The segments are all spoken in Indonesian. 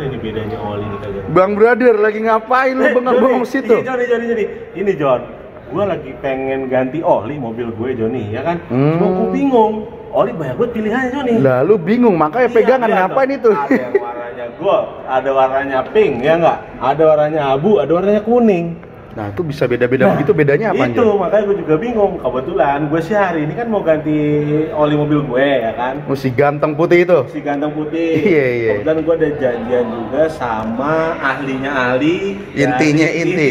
ini bedanya oli nih kagak. Bang Brother lagi ngapain lu bengong-bengong situ? Joni. Ini John, gue lagi pengen ganti oli mobil gue Joni, ya kan? Cuma gue bingung, oli banyak banget pilihannya Joni. Lalu bingung, makanya pegangan ngapain itu? Ada yang warnanya gold, ada warnanya pink, ya nggak? Ada warnanya abu, ada warnanya kuning. Nah itu bisa beda-beda begitu, bedanya apa? Itu makanya gue juga bingung. Kebetulan gue sih hari ini kan mau ganti oli mobil gue, ya kan? Oh, si ganteng putih itu? Si ganteng putih. Iya. Kebetulan gue ada janjian juga sama ahlinya ahli. Intinya inti.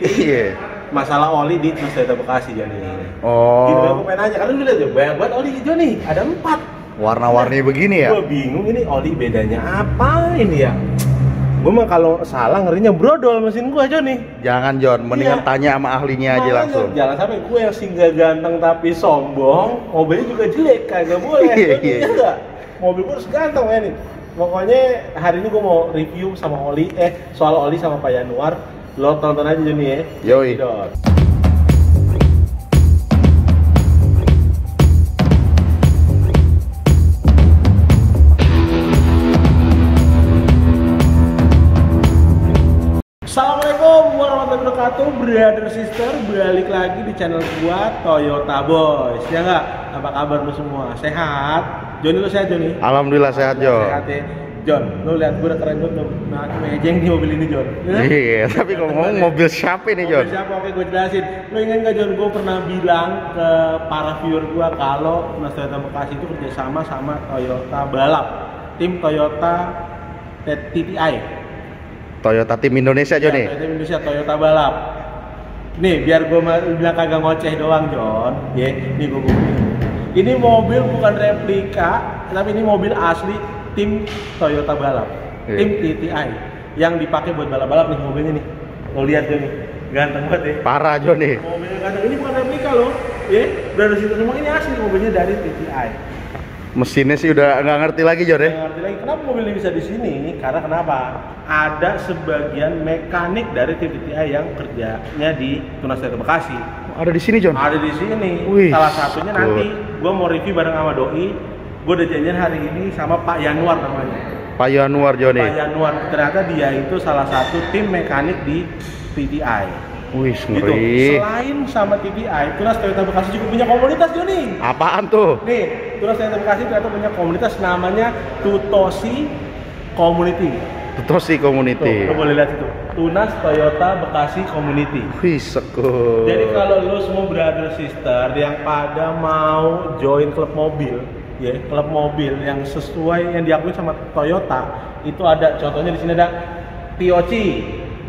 Iya. Masalah oli di Toyota Bekasi Joni. Oh. Gitu gue pengen nanya, karena lu lihat ya banyak banget oli hijau nih, ada 4. Warna-warni begini ya? Gue bingung ini oli bedanya apa ini ya? Gue mah kalau salah ngerinya brodol mesin gue aja nih. Jangan John, mendingan tanya sama ahlinya aja langsung. Jangan sampai gue yang singgah ganteng tapi sombong, mobilnya juga jelek, kagak boleh. Iya. Enggak. Mobil gue harus ganteng ya nih. Pokoknya hari ini gue mau review sama oli, soal oli sama Pak Yanuar. Lo tonton aja Joni ya. Yoi. Assalamualaikum warahmatullahi wabarakatuh, brother sister, balik lagi di channel gua Toyota Boys. Ya nggak? Apa kabar lu semua? Sehat? Joni, lu sehat Joni? Alhamdulillah sehat John. Sehat ya. John, lu lihat gua udah keren banget tuh. Nah, mejeng nih mobil ini John. Iya, tapi ngomong mobil siapa nih John? Mobil siapa? Oke, gua jelasin. Lu ingat nggak John? Gua pernah bilang ke para viewer gua kalau Tunas Toyota Bekasi itu kerjasama sama Toyota Balap, tim Toyota TTI. Toyota tim Indonesia John nih. Toyota Indonesia, Toyota Balap. Nih, biar gue bilang kagak ngoceh doang, John. Ya, nih gue ini mobil bukan replika, tapi ini mobil asli tim Toyota Balap, tim TTI yang dipakai buat balap-balap nih mobilnya nih. Lo lihat nih, ganteng banget ya. Parah John nih. Mobilnya ganteng, ini bukan replika loh. Ya, dari situ semua ini asli mobilnya dari TTI. Mesinnya sih udah nggak ngerti lagi John ya. Nggak ngerti lagi kenapa mobil ini bisa di sini? Karena kenapa? Ada sebagian mekanik dari tim TTI yang kerjanya di Tunas Toyota Bekasi. Ada di sini John? Ada di sini. Wih, salah satunya nanti gue mau review bareng sama Doi. Gue udah janjian hari ini sama Pak Yanuar namanya. Pak Yanuar John. Pak Yanuar, ternyata dia itu salah satu tim mekanik di TTI. Wih, Gitu. ngeri. Selain sama TTI, Tunas Toyota Bekasi juga punya komunitas Joni. Apaan tuh? Nih, Tunas Toyota Bekasi ternyata punya komunitas namanya Tutosi Community. Tutosi Community. Tuh, lo boleh lihat itu. Tunas Toyota Bekasi Community. Wih, sekut. Jadi kalau lo semua brother sister yang pada mau join klub mobil, ya, klub mobil yang sesuai yang diakui sama Toyota, itu ada contohnya di sini ada TOC,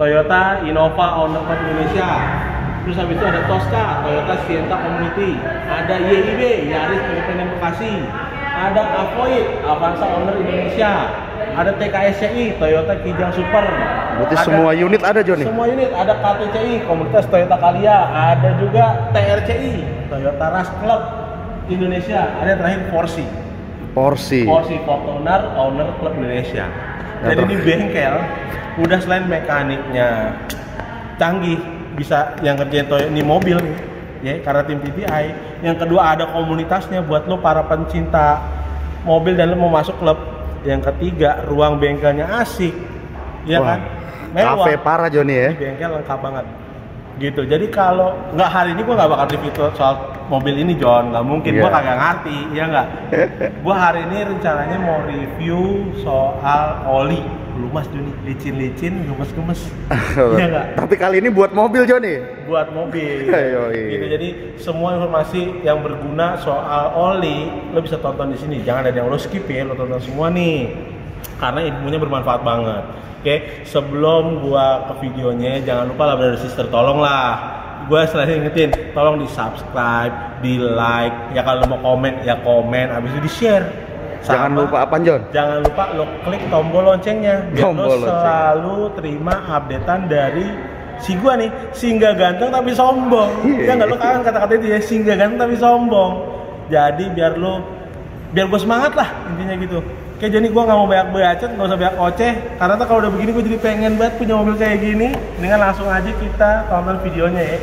Toyota Innova Owner Club Indonesia. Terus habis itu ada Tosca, Toyota Sienta Community. Ada YIB, Yaris Independent Bekasi. Ada Avoid, Avanza Owner Indonesia. Ada TKSCI, Toyota Kijang Super. Berarti semua unit ada John nih? Semua unit, ada KTCI, Komunitas Toyota Kalia. Ada juga TRCI, Toyota Rush Club Indonesia. Ada yang terakhir Porsi, Fortuner Owner Club Indonesia. Jadi ini bengkel udah selain mekaniknya canggih, bisa yang kerjain Toyota ini mobil nih, ya, karena tim TTI. Yang kedua ada komunitasnya buat lo para pencinta mobil dan lo mau masuk klub. Yang ketiga ruang bengkelnya asik, ya. Wah, kan? Mewah. Cafe parah Joni ya. Bengkel lengkap banget. Gitu. Jadi kalau nggak hari ini gue nggak bakal review soal mobil ini John, nggak mungkin. Gue kagak ngerti, ya nggak. Gue hari ini rencananya mau review soal oli. Lumas Joni, licin-licin, gemes-gemes. Iya nggak? Tapi kali ini buat mobil Joni. Buat mobil. Gitu. Jadi semua informasi yang berguna soal oli lo bisa tonton di sini. Jangan ada yang lo skip ya, lo tonton semua nih. Karena ilmunya bermanfaat banget. Oke, sebelum gua ke videonya jangan lupa lah brother sister, tolonglah. Gua selalu ingetin, tolong di subscribe, di like, ya kalau mau komen ya komen, habis itu di share. Jangan lupa apa John? Jangan lupa lo klik tombol loncengnya biar lo selalu terima updatean dari si gua nih, singgah ganteng tapi sombong. Ya nggak, lo kan kata-kata itu ya, singgah ganteng tapi sombong. Jadi biar gue semangat lah intinya gitu. Oke, jadi gue nggak mau banyak bacot, nggak usah banyak oceh. Karena tuh kalau udah begini gue jadi pengen banget punya mobil kayak gini. Dengan langsung aja kita tonton videonya ya.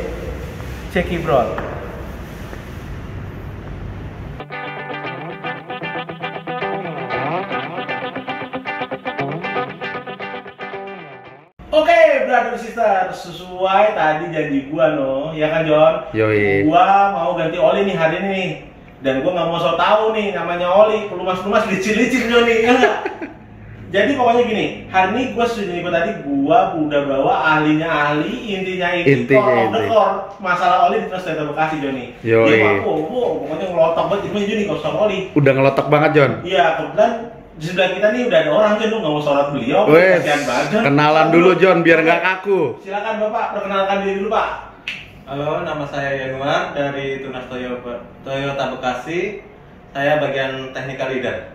Check it bro. brother sister, sesuai tadi janji gua ya kan John? Yoi. Gua mau ganti oli nih hari ini nih. Dan gua nggak mau so tau nih namanya oli, pelumas-pelumas licin-licin John nih, ya nggak? Jadi pokoknya gini, hari ini gua sudah tadi gua udah bawa ahlinya ahli, intinya core of the core masalah oli di Trans Toyota Bekasi John nih. Yoi. Dia pokoknya ngelotok banget itu John nih kalau soal oli. Udah ngelotok banget John. Iya, kebetulan di sebelah kita nih udah ada orang John, lu nggak mau sholat beliau, Wes, kasihan banget John. kenalan dulu John biar nggak kaku. Silakan Bapak, perkenalkan diri dulu Pak. Halo, nama saya Yanuar dari Tunas Toyota Bekasi. Saya bagian technical leader.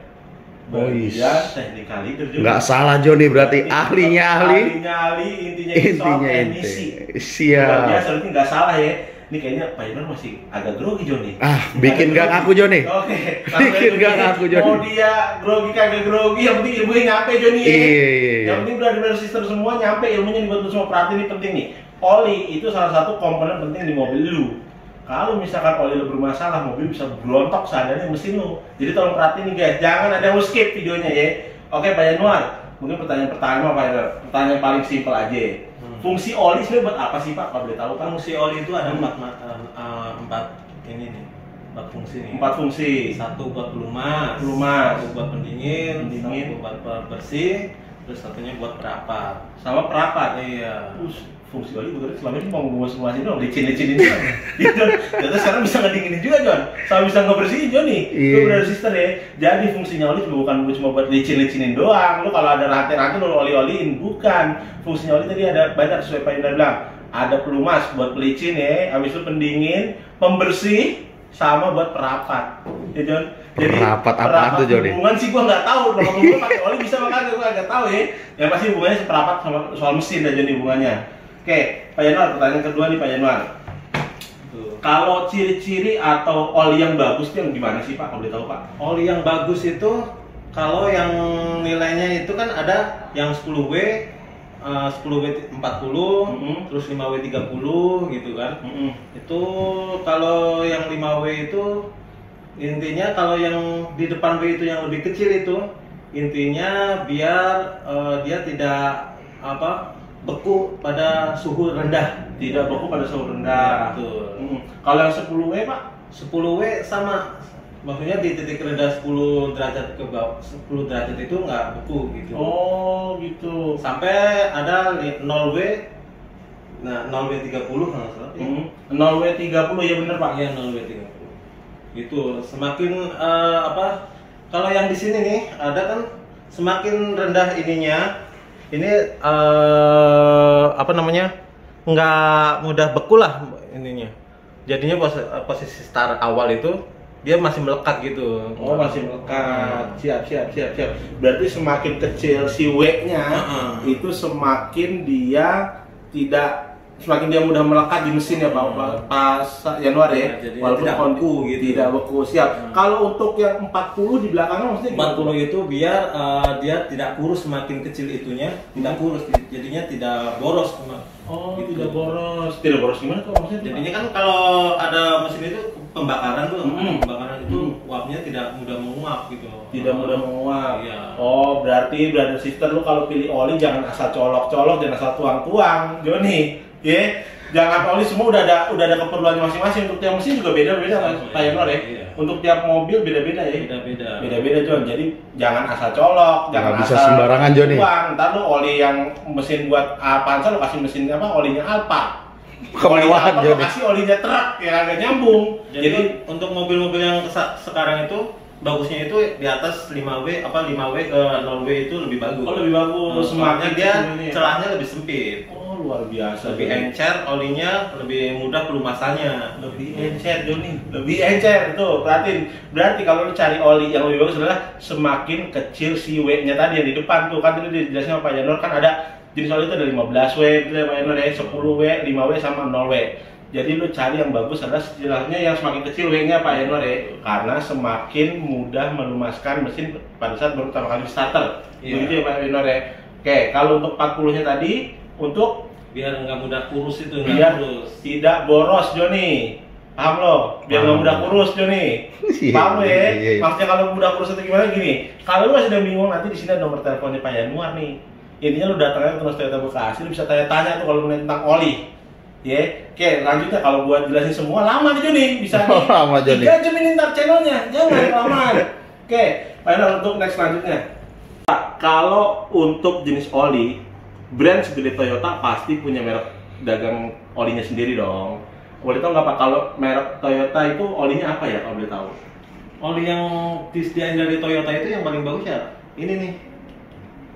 Bagian technical leader juga. Nggak salah John nih berarti ahlinya ahli. Ahlinya ahli, intinya soal emisi. Luar Siap. biasa, berarti nggak salah ya. Ini kayaknya Pak Yanuar masih agak grogi John nih. Bikin nggak kaku John nih. Oke. Bikin nggak ngaku, John. Mau dia grogi kagak grogi, yang penting ilmunya nyampe John nih. Iya. Yang penting brother sister semua nyampe ilmunya buat lu semua. Perhatiin ini penting nih. Oli itu salah satu komponen penting di mobil lu. Kalau misalkan oli lu bermasalah, mobil bisa berontok seadanya mesin lu. Jadi tolong perhatiin nih guys, jangan ada yang skip videonya ya. Oke Pak Yanuar, mungkin pertanyaan pertama Pak Yanuar, pertanyaan paling simpel aja. Fungsi oli sebenarnya buat apa sih Pak? Kalau boleh tahu Pak? Fungsi oli itu ada empat fungsi nih. 4 fungsi. Satu buat pelumas, Pelumas. satu buat pendingin, satu buat bersih, terus satunya buat perapat. Sama perapat. Iya. Fungsi oli berarti selama ini mau nguas-nguasin doang, licin-licinin doang. Gitu. Ternyata sekarang bisa ngedinginin juga John, sama bisa ngebersihin John nih. Iya. Itu brother sister ya. Jadi fungsinya oli bukan cuma buat licin-licinin doang. Lu kalau ada rantai-rantai lu oli-oliin, bukan. Fungsinya oli tadi ada banyak sesuai Pak Indra bilang. Ada pelumas buat pelicin ya, habis itu pendingin, pembersih, sama buat perapat. Ya John. Jadi Perapat apaan tuh, John? hubungan sih gua nggak tahu. Kalau hubungan pakai oli bisa makanya gua nggak tahu ya. Yang pasti hubungannya seperapat sama soal mesin aja nih hubungannya. Oke, Pak Yanuar, pertanyaan kedua nih Pak Yanuar. Kalau ciri-ciri atau oli yang bagus itu yang gimana sih Pak? Kalau boleh tahu Pak? Oli yang bagus itu kalau yang nilainya itu kan ada yang 10W, 10W 40, terus 5W 30 gitu kan. Itu kalau yang 5W itu intinya kalau yang di depan W itu yang lebih kecil itu intinya biar dia tidak beku pada suhu rendah. Tidak beku pada suhu rendah. Betul. Kalau yang 10W Pak? 10W sama. Maksudnya di titik rendah 10 derajat ke bawah, 10 derajat itu nggak beku gitu. Oh gitu. Sampai ada 0W. Nah, 0W 30 kalau salah. 0W 30 ya bener Pak? Iya, 0W 30. Gitu. Semakin kalau yang di sini nih ada kan semakin rendah ininya. Ini nggak mudah beku lah ininya. Jadinya posisi start awal itu dia masih melekat gitu. Oh masih melekat. Siap. Berarti semakin kecil si W-nya itu semakin dia mudah melekat di mesin ya Pak Yanuar ya. Walaupun tidak beku gitu. Tidak beku. Siap. Kalau untuk yang 40 di belakangnya maksudnya 40 itu biar dia tidak kurus, semakin kecil itunya tidak kurus, jadinya tidak boros. Oh, gitu. tidak boros. Tidak boros gimana tuh maksudnya? Jadinya kan kalau ada mesin itu pembakaran tuh, pembakaran itu uapnya tidak mudah menguap gitu. Tidak mudah menguap. Iya. Oh, berarti brother sister lu kalau pilih oli jangan asal colok-colok dan asal tuang-tuang, Joni. Ya, jangan oli semua udah ada keperluannya masing-masing. Untuk tiap mesin juga beda-beda Pak Yanuar ya. Iya. Untuk tiap mobil beda-beda ya. Beda-beda Jon. Jadi jangan asal colok, jangan bisa asal sembarangan Jon nih. Ntar lu oli yang mesin buat Avanza lu kasih mesin olinya Alfa. Kemewahan Jon. Kasih olinya truk ya agak nyambung. Jadi untuk mobil-mobil yang sekarang itu bagusnya itu di atas 5W ke 0W itu lebih bagus. Oh, lebih bagus. Semakin dia celahnya lebih sempit. Oh, luar biasa. Lebih encer olinya, lebih mudah pelumasannya. Lebih encer Joni. Lebih encer itu. Berarti kalau lu cari oli yang lebih bagus adalah semakin kecil si W-nya tadi yang di depan tuh. Kan tadi dijelasin sama Pak Yanuar kan ada jenis oli itu ada 15W gitu ya Pak Yanuar ya, 10W, 5W sama 0W. Jadi lu cari yang bagus adalah istilahnya yang semakin kecil W-nya Pak Yanuar ya, karena semakin mudah melumaskan mesin pada saat baru pertama kali starter. Begitu ya Pak Yanuar ya. Oke, kalau untuk 40-nya tadi untuk biar nggak mudah kurus itu, biar tidak boros Joni. Paham lo? Biar nggak mudah kurus Joni. Paham lo ya? Maksudnya kalau mudah kurus itu gimana gini? Kalau lu masih udah bingung nanti di sini ada nomor teleponnya Pak Yanuar nih. Intinya lu datangnya ke Tunas Toyota Bekasi, lu bisa tanya-tanya tuh kalau tentang oli. Ya, oke, lanjutnya kalau buat jelasin semua lama nih Joni, bisa nih. Lama, Joni. 3 jam ini ntar channelnya, jangan kelamaan. Oke, final untuk next selanjutnya. Pak, kalau untuk jenis oli, brand segede Toyota pasti punya merek dagang olinya sendiri dong. Boleh tahu nggak Pak, kalau merek Toyota itu olinya apa ya kalau boleh tahu? Oli yang disediain dari Toyota itu yang paling bagus ya ini nih,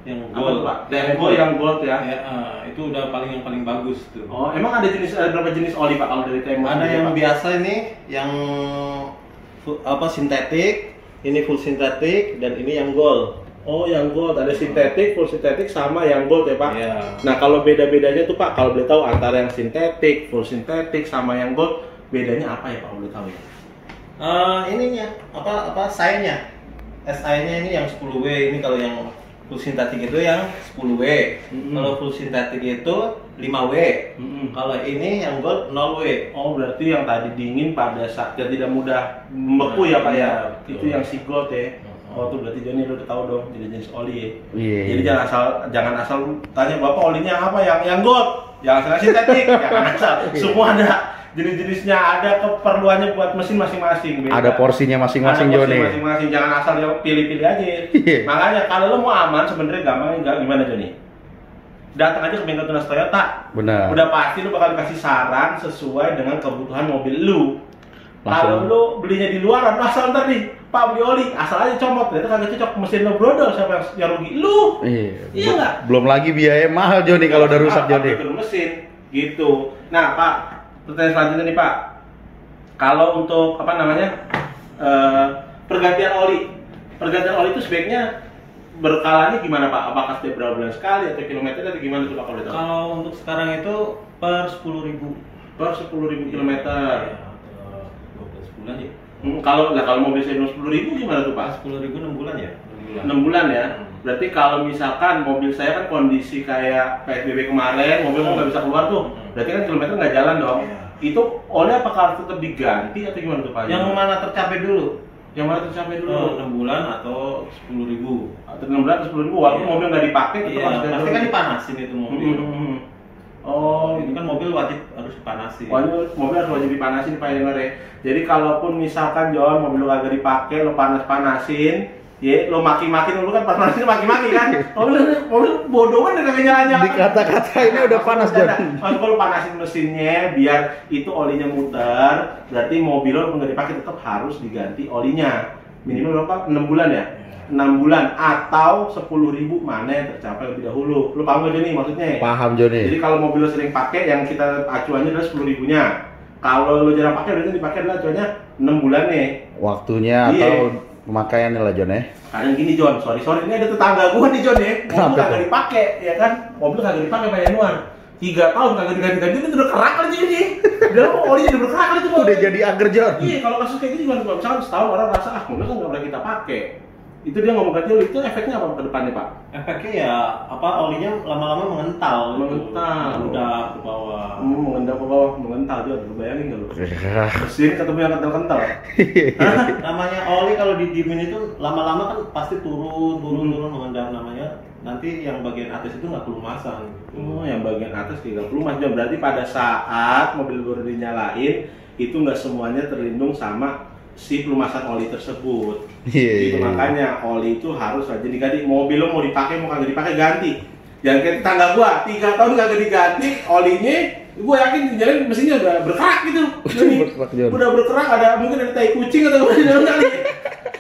yang Apa gold. tuh, Pak? Yang gold ya? Ya, itu udah yang paling bagus tuh. Oh, emang ada berapa jenis oli Pak kalau dari Temo? Ada yang biasa ini, yang sintetik, ini full sintetik, dan ini yang gold. Oh, yang gold ada sintetik, full sintetik sama yang gold ya Pak? Iya. Nah, kalau beda-bedanya tuh Pak, kalau boleh tahu antara yang sintetik, full sintetik sama yang gold, bedanya apa ya Pak? Boleh tahu ya? Ininya SI-nya. SI-nya ini yang 10W, ini kalau yang full sintetik itu yang 10W. Kalau full sintetik itu 5W. Kalau ini yang gold 0W. Oh, berarti yang tadi dingin pada saat dia tidak mudah membeku ya Pak ya? Betul. Itu yang si gold ya? Oh, tuh berarti Joni lu udah tahu dong jenis oli ya? Iya. Jadi jangan asal tanya Bapak olinya apa yang gold, jangan asal sintetik, jangan asal. Semua ada jenis-jenisnya, ada keperluannya buat mesin masing-masing. Beda. Ada porsinya masing-masing Ada porsi Joni. masing-masing, jangan asal dia pilih-pilih aja. Iya. Makanya kalau lo mau aman sebenarnya gampang, gimana Joni? Datang aja ke bengkel Tunas Toyota. Benar. Udah pasti lu bakal dikasih saran sesuai dengan kebutuhan mobil lu. Kalau Langsung. lu belinya di luar, asal ntar nih, Pak beli oli, asal aja comot, ternyata kagak cocok, mesin lo brodol, siapa yang rugi? Lu! Iya nggak? Belum lagi biaya mahal Joni kalau udah rusak Joni. Itu mesin, gitu. Nah Pak, pertanyaan selanjutnya nih Pak, kalau untuk pergantian oli itu sebaiknya berkalanya gimana Pak? Apakah setiap berapa bulan sekali atau kilometer atau gimana tuh Pak kalau tahu? Kalau untuk sekarang itu per 10.000. Per 10.000 kilometer. Ya, 12 bulan ya. Kalau mobil saya 10.000 gimana tuh Pak? 10.000 6 bulan ya? 6 bulan ya. Berarti kalau misalkan mobil saya kan kondisi kayak PSBB kemarin, mobil nggak bisa keluar tuh, berarti kan kilometer nggak jalan dong. Iya. Itu oli apakah harus tetap diganti atau gimana tuh Pak? Yang mana tercapai dulu? Yang mana tercapai dulu? 6 bulan atau 10.000. Atau 6 bulan atau 10.000, walaupun Iya. mobil nggak dipakai tetap Iya, harus ganti pasti kan oli. dipanasin itu mobil. Oh, Itu kan mobil wajib harus dipanasin. mobil harus wajib dipanasin Pak Yenor ya. Jadi kalaupun misalkan Jon mobil lo kagak dipakai, lo panas-panasin, ya lo maki-maki dulu kan, panasin maki-maki kan. mobil bodoh kan kagak nyala-nyala. Di kata-kata ini udah panas Jon. Kalau lo panasin mesinnya biar itu olinya muter, berarti mobil lo nggak dipakai tetap harus diganti olinya. Minimal berapa? 6 bulan ya? 6 bulan atau 10.000 mana yang tercapai lebih dahulu. Lo paham gak nih maksudnya? Paham Joni. Jadi kalau mobil lo sering pakai, yang kita acuannya adalah 10.000-nya. Kalau lo jarang pakai, berarti dipakai adalah acuannya 6 bulan nih. Waktunya Iya. atau pemakaiannya lah Jon ya. Kadang gini Jon, sorry ini ada tetangga gua nih Jon ya. Mobil Kenapa kagak tuh? dipakai, ya kan? Mobil kagak dipakai Pak Yanuar. 3 tahun kagak diganti-ganti, itu udah kerak aja ini. Udah olinya udah kerak aja tuh. Udah jadi agar Jon. Iya, kalau kasus kayak gini gimana Pak? Misalkan setahun orang rasa mobil kan nggak pernah kita pakai. Itu dia ngomong ganti oli, itu efeknya apa ke depannya Pak? Efeknya ya olinya lama-lama mengental. Mengental. Udah ke bawah. Mengendap ke bawah, mengental Jon. Lu bayangin nggak lu? Mesin ketemu yang kental-kental. Namanya oli kalau didiemin itu lama-lama kan pasti turun mengendap namanya. Nanti yang bagian atas itu nggak pelumasan. Oh, yang bagian atas tidak perlu Mas Jon. Berarti pada saat mobil baru dinyalain, itu nggak semuanya terlindung sama si pelumasan oli tersebut. Iya. Itu makanya oli itu harus rajin diganti. Mobil lo mau dipakai mau kagak dipakai ganti. Jangan kayak tetangga gua 3 tahun kagak diganti olinya, gua yakin jalan mesinnya udah berkerak gitu. Berkerak, Jon. Udah berkerak, ada mungkin ada tai kucing atau apa di dalam kali.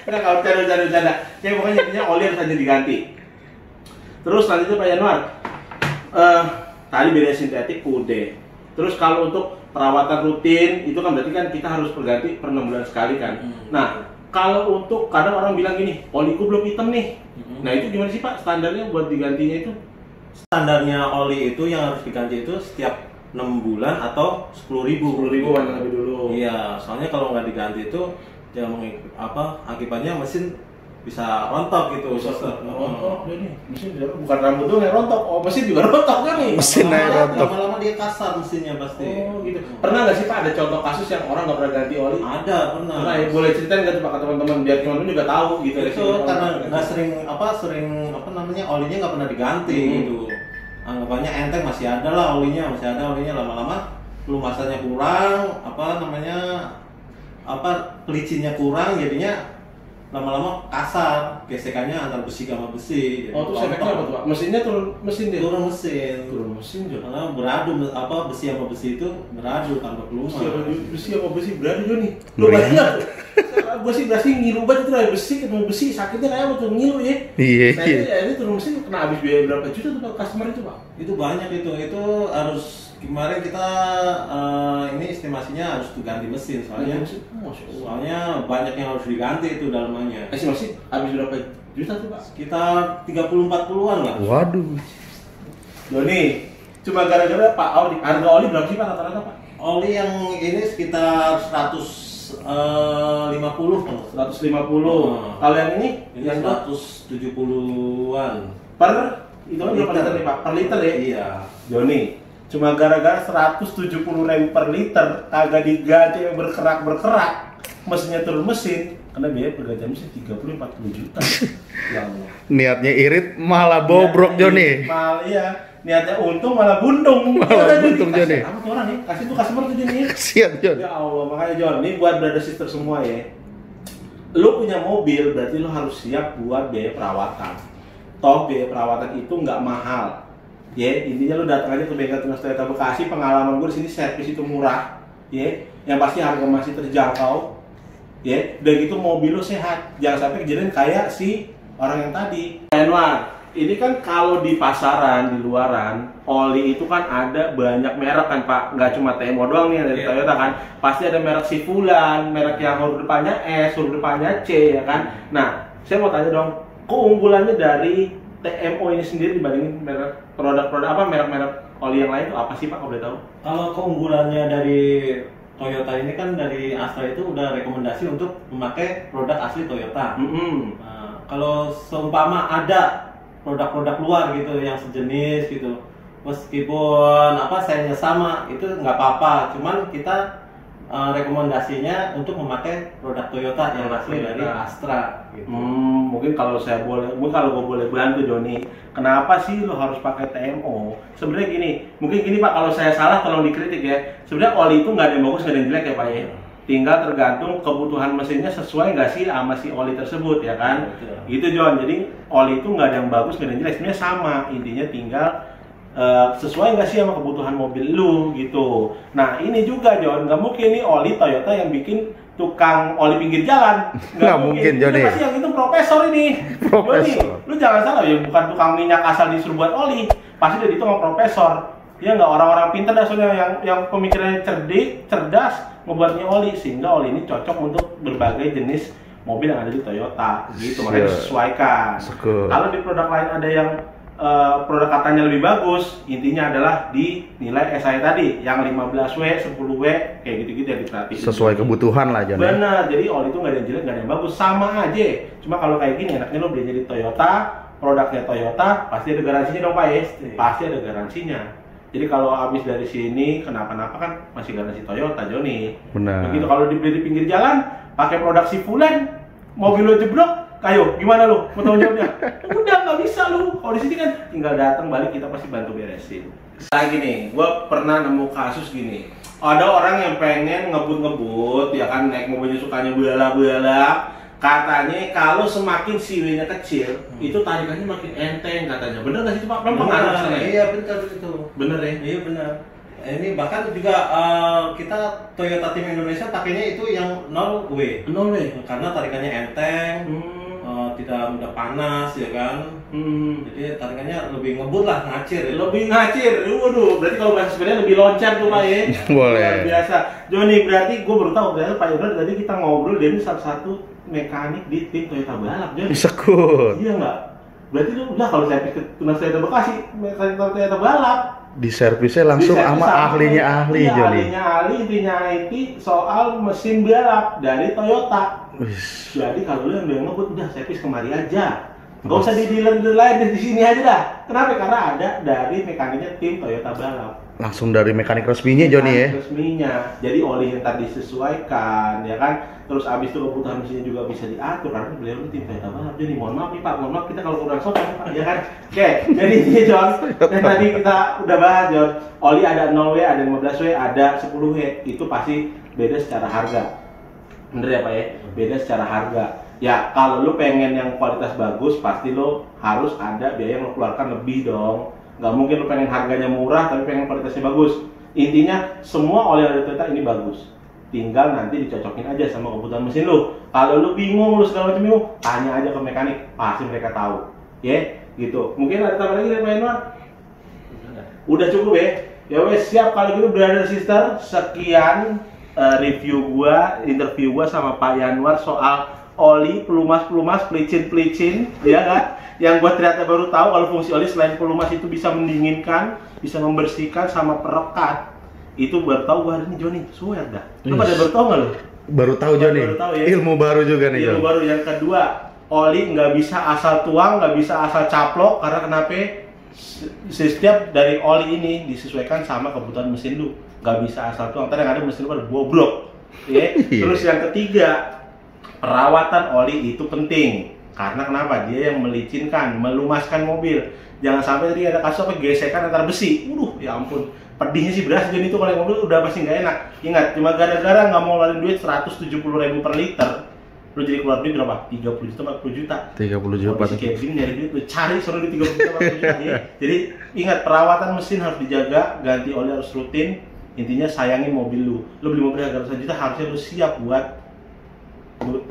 Udah kalau bercanda. Ya pokoknya intinya oli harus rajin diganti. Terus selanjutnya Pak Yanuar, tadi beda sintetik udah. Terus kalau untuk perawatan rutin itu kan berarti kan kita harus berganti per 6 bulan sekali kan. Nah, kalau untuk kadang orang bilang gini, oliku belum hitam nih. Nah itu gimana sih Pak standarnya buat digantinya itu? Standarnya oli itu yang harus diganti itu setiap 6 bulan atau 10.000. 10.000 warna lebih dulu. Iya, soalnya kalau nggak diganti itu ya akibatnya mesin bisa rontok gitu. Rontok dia nih, mesin bukan rambut doang yang rontok, mesin juga rontok kan nih. Mesin aja rontok. Lama-lama dia kasar mesinnya pasti. Oh gitu. Pernah nggak sih Pak ada contoh kasus yang orang nggak pernah ganti oli? Ada, pernah. Pernah ya? Boleh ceritain nggak tuh Pak ke teman-teman biar teman-teman juga tahu gitu. Itu karena nggak sering olinya nggak pernah diganti gitu. Anggapannya enteng masih ada lah olinya lama-lama pelumasannya kurang, pelicinnya kurang, jadinya lama-lama kasar, gesekannya antar besi sama besi. Oh, terus efeknya apa tuh Pak? Mesinnya turun mesin dia? Turun mesin juga. Karena beradu, besi sama besi itu beradu tanpa pelumas. Besi sama besi beradu juga nih. Lu banyak. Besi ngilu banget itu lah, besi ketemu besi sakitnya kayak apa tuh, ngilu ya. Iya. Ini turun mesin kena habis biaya berapa juta tuh Pak customer itu Pak? Itu banyak itu harus kemarin kita ini estimasinya harus diganti mesin soalnya banyak yang harus diganti itu dalamannya. Estimasi habis berapa juta tuh Pak? Sekitar 30-40-an lah. Waduh. Doni, cuma gara-gara Pak harga oli berapa sih Pak rata-rata Pak? Oli yang ini sekitar 150 kan? 150. Kalau yang ini yang 170-an. Per itu kan berapa liter nih Pak? Per liter ya? Iya. Joni, cuma gara-gara 170.000 per liter kagak diganti yang berkerak, mesinnya turun mesin, karena biaya pergantian mesin 30-40 juta. Ya Allah. Niatnya irit malah bobrok Joni. Iya, niatnya untung malah buntung. Malah buntung Joni. Apa tuh orang nih? Kasih tuh customer tuh Joni. Kasihan Jon. Ya Allah, makanya Jon, ini buat brother sister semua ya. Lu punya mobil, berarti lu harus siap buat biaya perawatan. Toh biaya perawatan itu nggak mahal. Ya, intinya lu datang aja ke bengkel Tunas Toyota Bekasi, pengalaman gue di sini servis itu murah. Ya, yang pasti harga masih terjangkau. Ya, udah gitu mobil lu sehat. Jangan sampai kejadian kayak si orang yang tadi. Enwar, ini kan kalau di pasaran, di luaran, oli itu kan ada banyak merek kan Pak, nggak cuma TMO doang nih dari Toyota kan, pasti ada merek si Fulan, merek yang huruf depannya S, huruf depannya C ya kan. Nah, saya mau tanya dong, keunggulannya dari TMO ini sendiri dibandingin merek produk-produk apa, merek-merek oli yang lain itu apa sih Pak kalau boleh tahu? Kalau keunggulannya dari Toyota ini kan dari Astra itu udah rekomendasi untuk memakai produk asli Toyota. Nah, kalau seumpama ada produk-produk luar gitu yang sejenis gitu, meskipun sayangnya sama itu nggak apa-apa, cuman kita rekomendasinya untuk memakai produk Toyota yang asli dari Astra gitu. Mungkin kalau gue boleh bantu Joni, kenapa sih lo harus pakai TMO? Sebenarnya gini, mungkin gini Pak, kalau saya salah tolong dikritik ya. Sebenarnya oli itu nggak ada yang bagus, nggak ada yang jelek ya Pak ya. Tinggal tergantung kebutuhan mesinnya sesuai nggak sih sama si oli tersebut ya kan. Gitu Jon, jadi oli itu nggak ada yang bagus, nggak ada yang jelek, sebenarnya sama, intinya tinggal sesuai nggak sih sama kebutuhan mobil lu gitu. Nah ini juga Jon, nggak mungkin nih oli Toyota yang bikin tukang oli pinggir jalan. Nggak mungkin Joni. Pasti yang itu profesor ini. Joni, lu jangan salah ya, bukan tukang minyak asal disuruh buat oli. Pasti dari itu sama profesor. Dia nggak orang-orang pintar dasarnya yang pemikirannya cerdas ngebuatnya oli, sehingga oli ini cocok untuk berbagai jenis mobil yang ada di Toyota gitu, makanya disesuaikan. Kalau di produk lain ada yang produk katanya lebih bagus, intinya adalah di nilai SI tadi yang 15W, 10W kayak gitu-gitu yang diperhatiin. Sesuai kebutuhan lah Jon. Benar, jadi oli itu nggak ada yang jelek, nggak ada yang bagus, sama aja. Cuma kalau kayak gini enaknya lo beli jadi Toyota, produknya Toyota, pasti ada garansinya dong Pak ya. Pasti ada garansinya. Jadi kalau habis dari sini kenapa-napa kan masih garansi Toyota Joni. Benar. Begitu kalau dibeli di pinggir jalan, pakai produk si Fulan, mobil lo jeblok. Ayo, gimana lu? Mau tanggung jawabnya? Udah nggak bisa lu. Kalau di sini kan tinggal datang balik, kita pasti bantu beresin. Lagi nih, gua pernah nemu kasus gini. Ada orang yang pengen ngebut-ngebut, ya kan naik mobilnya sukanya bela-bela. Katanya kalau semakin siwinya kecil, itu tarikannya makin enteng katanya. Bener nggak sih itu Pak? Memang pengaruh sana. Iya benar itu. Bener ya? Iya benar. Ini bahkan juga kita Toyota Tim Indonesia pakainya itu yang 0W. 0W. Karena tarikannya enteng. Tidak mudah panas ya kan. Jadi tarikannya lebih ngebut lah, ngacir ya. Lebih ngacir. Waduh, berarti kalau bahasa sebenarnya lebih loncat tuh Pak ya. Boleh. Luar biasa. Joni, berarti gue baru tahu ternyata Pak Yudra tadi kita ngobrol, dia ini salah satu mekanik di tim Toyota balap Joni. Sekut. Iya nggak? Berarti lu udah kalau saya ke Tunas Toyota Bekasi, mekanik Toyota balap. Di servisnya langsung sama ahlinya ahli Joni. Joni. Ahlinya ahli, intinya IT soal mesin balap dari Toyota. Jadi kalau lu yang doyan ngebut udah servis kemari aja. Nggak usah di dealer lain, di sini aja dah. Kenapa? Karena ada dari mekaniknya tim Toyota balap. Langsung dari mekanik resminya Joni ya. Resminya. Jadi oli yang tadi disesuaikan, ya kan. Terus abis itu kebutuhan mesinnya juga bisa diatur karena beliau tim Toyota balap. Jadi mohon maaf nih Pak, mohon maaf kita kalau kurang sopan Pak, ya kan. Oke, jadi ini John. Dan tadi kita udah bahas John. Oli ada 0W, ada 15W, ada 10W. Itu pasti beda secara harga. Bener ya Pak ya? Beda secara harga. Ya kalau lu pengen yang kualitas bagus pasti lu harus ada biaya yang lu keluarkan lebih dong. Nggak mungkin lu pengen harganya murah tapi pengen kualitasnya bagus. Intinya semua oli yang ada Toyota ini bagus. Tinggal nanti dicocokin aja sama kebutuhan mesin lu. Kalau lu bingung, lu segala macam bingung, tanya aja ke mekanik, pasti mereka tahu. Ya, gitu. Mungkin ada tambah lagi dari Pak Yanuar? Udah cukup ya? Ya wes, siap kalau gitu brother sister. Sekian interview gua sama Pak Yanuar soal oli, pelumas, pelicin, ya kan? Yang gua ternyata baru tahu kalau fungsi oli selain pelumas itu bisa mendinginkan, bisa membersihkan sama perekat. Itu baru tahu gua hari ini Joni, swear dah. Lu pada baru tahu nggak lu? Baru tahu Joni. Baru tahu, ya? Ilmu baru juga nih Ilmu Jon. baru. Yang kedua, oli nggak bisa asal tuang, nggak bisa asal caplok karena kenapa? Setiap dari oli ini disesuaikan sama kebutuhan mesin lu. Nggak bisa asal tuang. Ntar yang ada mesin lu pada bobrok. Ya. Terus yang ketiga, perawatan oli itu penting karena kenapa? Dia yang melicinkan, melumaskan mobil. Jangan sampai tadi ada kasus apa gesekan antar besi. Ya ampun, pedihnya sih beras jadi itu kalau yang mobil udah pasti nggak enak. Ingat, cuma gara-gara nggak mau ngeluarin duit 170.000 per liter, lu jadi keluar duit berapa? 30 juta, 40 juta. 30 juta. Kalau si Kevin nyari duit, lu cari sono di 30 juta, 40 juta. Ya. Jadi ingat, perawatan mesin harus dijaga, ganti oli harus rutin. Intinya sayangin mobil lu. Lu beli mobil harga ratusan juta, harusnya lu siap buat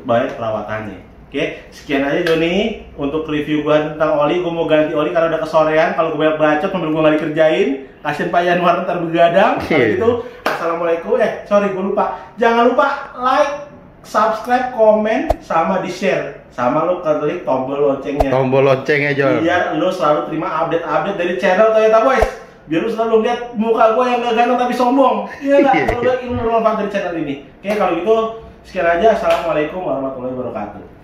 bayar perawatannya. Oke, sekian aja Joni untuk review gua tentang oli. Gua mau ganti oli karena udah kesorean. Kalau gua banyak bacot, mobil gua nggak dikerjain. Kasian Pak Yanuar ntar begadang. Kalau gitu, assalamualaikum. Sorry gua lupa. Jangan lupa like, subscribe, komen, sama di share. Sama lu klik tombol loncengnya. Tombol loncengnya Jon. Biar lu selalu terima update-update dari channel Toyota Boys. Biar lu selalu lihat muka gua yang gak ganteng tapi sombong. Iya nggak? Kalau lihat ilmu bermanfaat dari channel ini. Oke, kalau gitu sekian aja. Assalamualaikum warahmatullahi wabarakatuh.